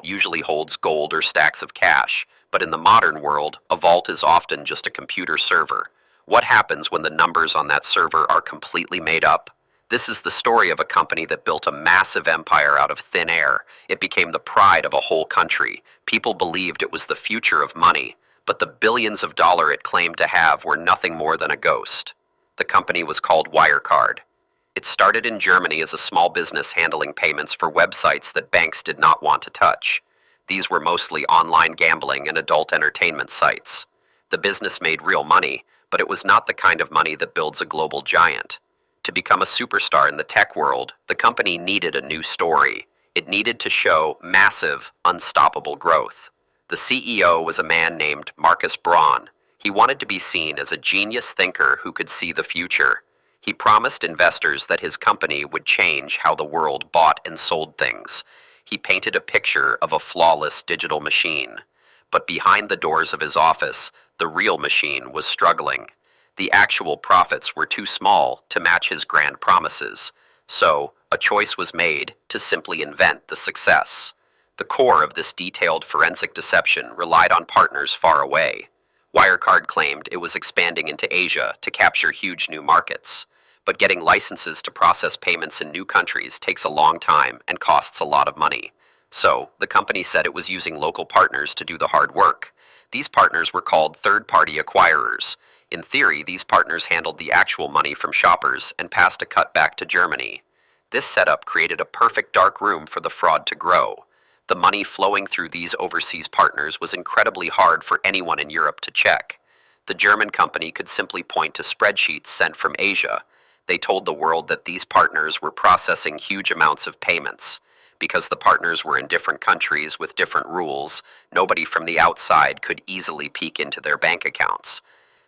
usually holds gold or stacks of cash, but in the modern world, a vault is often just a computer server. What happens when the numbers on that server are completely made up? This is the story of a company that built a massive empire out of thin air. It became the pride of a whole country. People believed it was the future of money, but the billions of dollars it claimed to have were nothing more than a ghost. The company was called Wirecard. It started in Germany as a small business handling payments for websites that banks did not want to touch. These were mostly online gambling and adult entertainment sites. The business made real money, but it was not the kind of money that builds a global giant. To become a superstar in the tech world, the company needed a new story. It needed to show massive, unstoppable growth. The CEO was a man named Marcus Braun. He wanted to be seen as a genius thinker who could see the future. He promised investors that his company would change how the world bought and sold things. He painted a picture of a flawless digital machine. But behind the doors of his office, the real machine was struggling. The actual profits were too small to match his grand promises. So, a choice was made to simply invent the success. The core of this detailed forensic deception relied on partners far away. Wirecard claimed it was expanding into Asia to capture huge new markets. But getting licenses to process payments in new countries takes a long time and costs a lot of money. So, the company said it was using local partners to do the hard work. These partners were called third-party acquirers. In theory, these partners handled the actual money from shoppers and passed a cut back to Germany. This setup created a perfect dark room for the fraud to grow. The money flowing through these overseas partners was incredibly hard for anyone in Europe to check. The German company could simply point to spreadsheets sent from Asia. They told the world that these partners were processing huge amounts of payments. Because the partners were in different countries with different rules, nobody from the outside could easily peek into their bank accounts.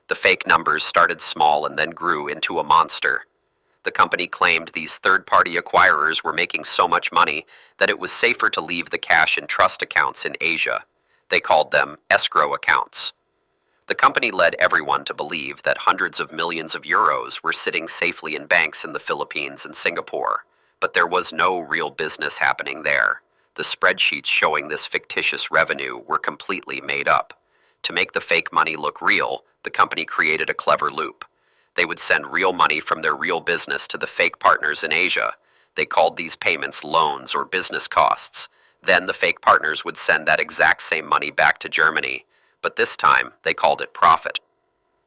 The fake numbers started small and then grew into a monster. The company claimed these third-party acquirers were making so much money that it was safer to leave the cash in trust accounts in Asia. They called them escrow accounts. The company led everyone to believe that hundreds of millions of euros were sitting safely in banks in the Philippines and Singapore, but there was no real business happening there. The spreadsheets showing this fictitious revenue were completely made up. To make the fake money look real, the company created a clever loop. They would send real money from their real business to the fake partners in Asia. They called these payments loans or business costs. Then the fake partners would send that exact same money back to Germany. But this time, they called it profit.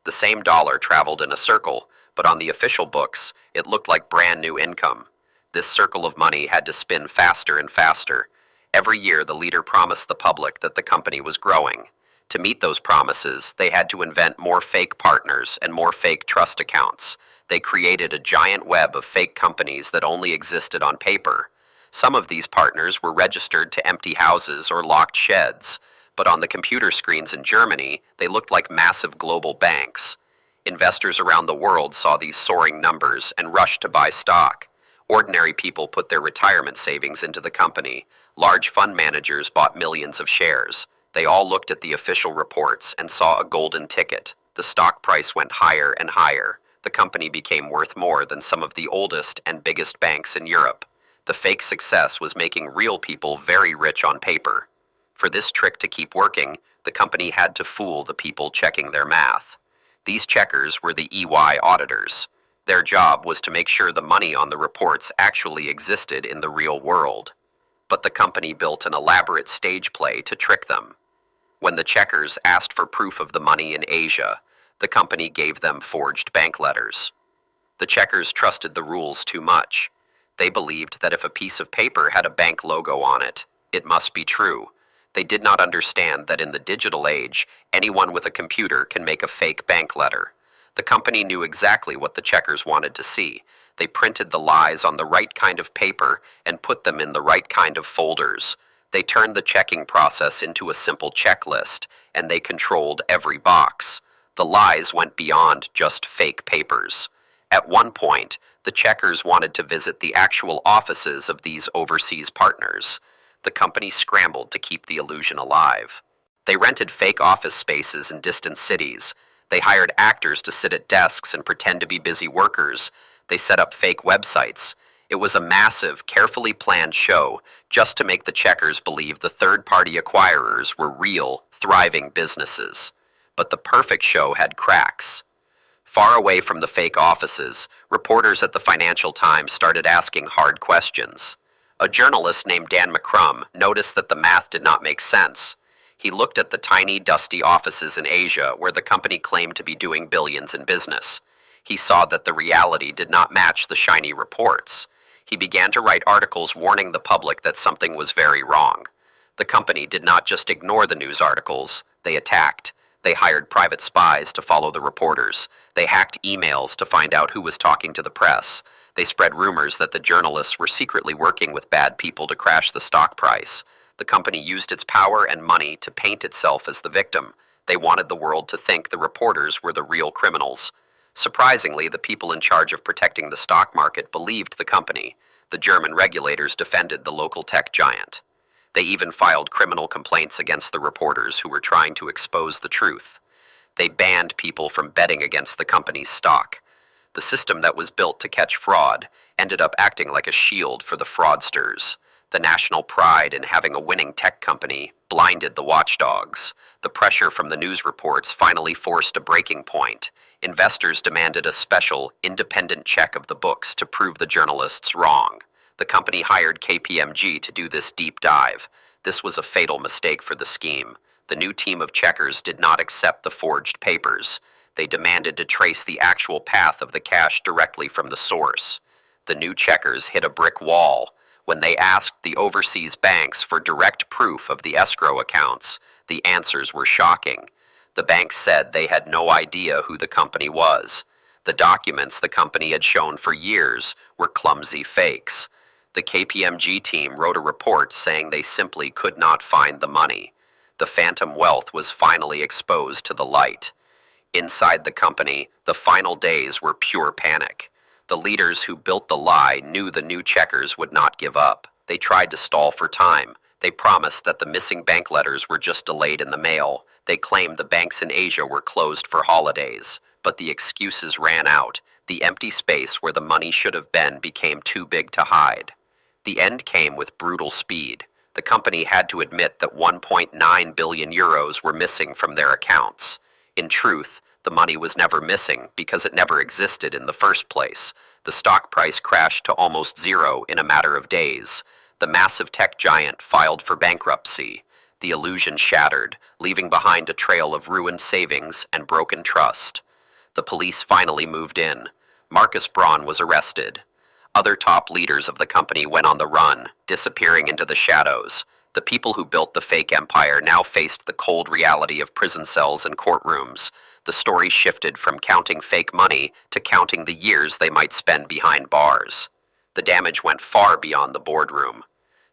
The same dollar traveled in a circle, but on the official books, it looked like brand new income. This circle of money had to spin faster and faster. Every year, the leader promised the public that the company was growing. To meet those promises, they had to invent more fake partners and more fake trust accounts. They created a giant web of fake companies that only existed on paper. Some of these partners were registered to empty houses or locked sheds. But on the computer screens in Germany, they looked like massive global banks. Investors around the world saw these soaring numbers and rushed to buy stock. Ordinary people put their retirement savings into the company. Large fund managers bought millions of shares. They all looked at the official reports and saw a golden ticket. The stock price went higher and higher. The company became worth more than some of the oldest and biggest banks in Europe. The fake success was making real people very rich on paper. For this trick to keep working, the company had to fool the people checking their math. These checkers were the EY auditors. Their job was to make sure the money on the reports actually existed in the real world. But the company built an elaborate stage play to trick them. When the checkers asked for proof of the money in Asia, the company gave them forged bank letters. The checkers trusted the rules too much. They believed that if a piece of paper had a bank logo on it, it must be true. They did not understand that in the digital age, anyone with a computer can make a fake bank letter. The company knew exactly what the checkers wanted to see. They printed the lies on the right kind of paper and put them in the right kind of folders. They turned the checking process into a simple checklist, and they controlled every box. The lies went beyond just fake papers. At one point, the checkers wanted to visit the actual offices of these overseas partners. The company scrambled to keep the illusion alive. They rented fake office spaces in distant cities. They hired actors to sit at desks and pretend to be busy workers. They set up fake websites. It was a massive, carefully planned show just to make the checkers believe the third-party acquirers were real, thriving businesses. But the perfect show had cracks. Far away from the fake offices, reporters at the Financial Times started asking hard questions. A journalist named Dan McCrum noticed that the math did not make sense. He looked at the tiny, dusty offices in Asia where the company claimed to be doing billions in business. He saw that the reality did not match the shiny reports. He began to write articles warning the public that something was very wrong. The company did not just ignore the news articles, they attacked. They hired private spies to follow the reporters. They hacked emails to find out who was talking to the press. They spread rumors that the journalists were secretly working with bad people to crash the stock price. The company used its power and money to paint itself as the victim. They wanted the world to think the reporters were the real criminals. Surprisingly, the people in charge of protecting the stock market believed the company. The German regulators defended the local tech giant. They even filed criminal complaints against the reporters who were trying to expose the truth. They banned people from betting against the company's stock. The system that was built to catch fraud ended up acting like a shield for the fraudsters. The national pride in having a winning tech company blinded the watchdogs. The pressure from the news reports finally forced a breaking point. Investors demanded a special, independent check of the books to prove the journalists wrong. The company hired KPMG to do this deep dive. This was a fatal mistake for the scheme. The new team of checkers did not accept the forged papers. They demanded to trace the actual path of the cash directly from the source. The new checkers hit a brick wall. When they asked the overseas banks for direct proof of the escrow accounts, the answers were shocking. The banks said they had no idea who the company was. The documents the company had shown for years were clumsy fakes. The KPMG team wrote a report saying they simply could not find the money. The phantom wealth was finally exposed to the light. Inside the company, the final days were pure panic. The leaders who built the lie knew the new checkers would not give up. They tried to stall for time. They promised that the missing bank letters were just delayed in the mail. They claimed the banks in Asia were closed for holidays. But the excuses ran out. The empty space where the money should have been became too big to hide. The end came with brutal speed. The company had to admit that 1.9 billion euros were missing from their accounts. In truth, the money was never missing because it never existed in the first place. The stock price crashed to almost zero in a matter of days. The massive tech giant filed for bankruptcy. The illusion shattered, leaving behind a trail of ruined savings and broken trust. The police finally moved in. Marcus Braun was arrested. Other top leaders of the company went on the run, disappearing into the shadows. The people who built the fake empire now faced the cold reality of prison cells and courtrooms. The story shifted from counting fake money to counting the years they might spend behind bars. The damage went far beyond the boardroom.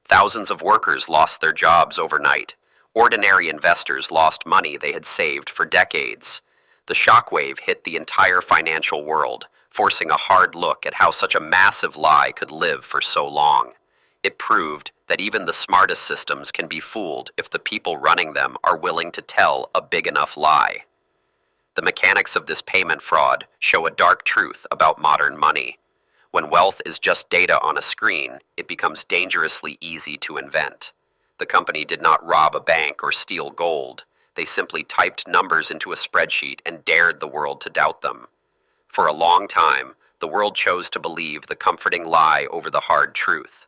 Thousands of workers lost their jobs overnight. Ordinary investors lost money they had saved for decades. The shockwave hit the entire financial world, forcing a hard look at how such a massive lie could live for so long. It proved that even the smartest systems can be fooled if the people running them are willing to tell a big enough lie. The mechanics of this payment fraud show a dark truth about modern money. When wealth is just data on a screen, it becomes dangerously easy to invent. The company did not rob a bank or steal gold. They simply typed numbers into a spreadsheet and dared the world to doubt them. For a long time, the world chose to believe the comforting lie over the hard truth.